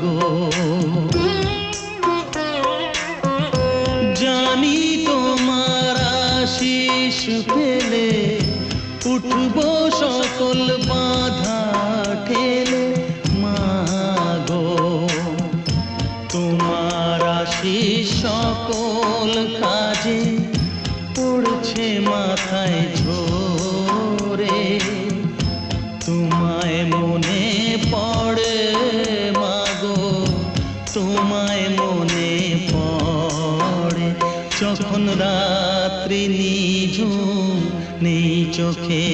গো। জানি তোমার আশিস পেলে উঠব সকল বাধা ঠেলে মাগো। তোমার আশিস সকল কাজে পড়ছে মাথায় ঝরে। তোমায় মনে পড়ে মাগো, তোমায় মনে পড়ে। যখন রাত্রি নিঝুম নেই চোখে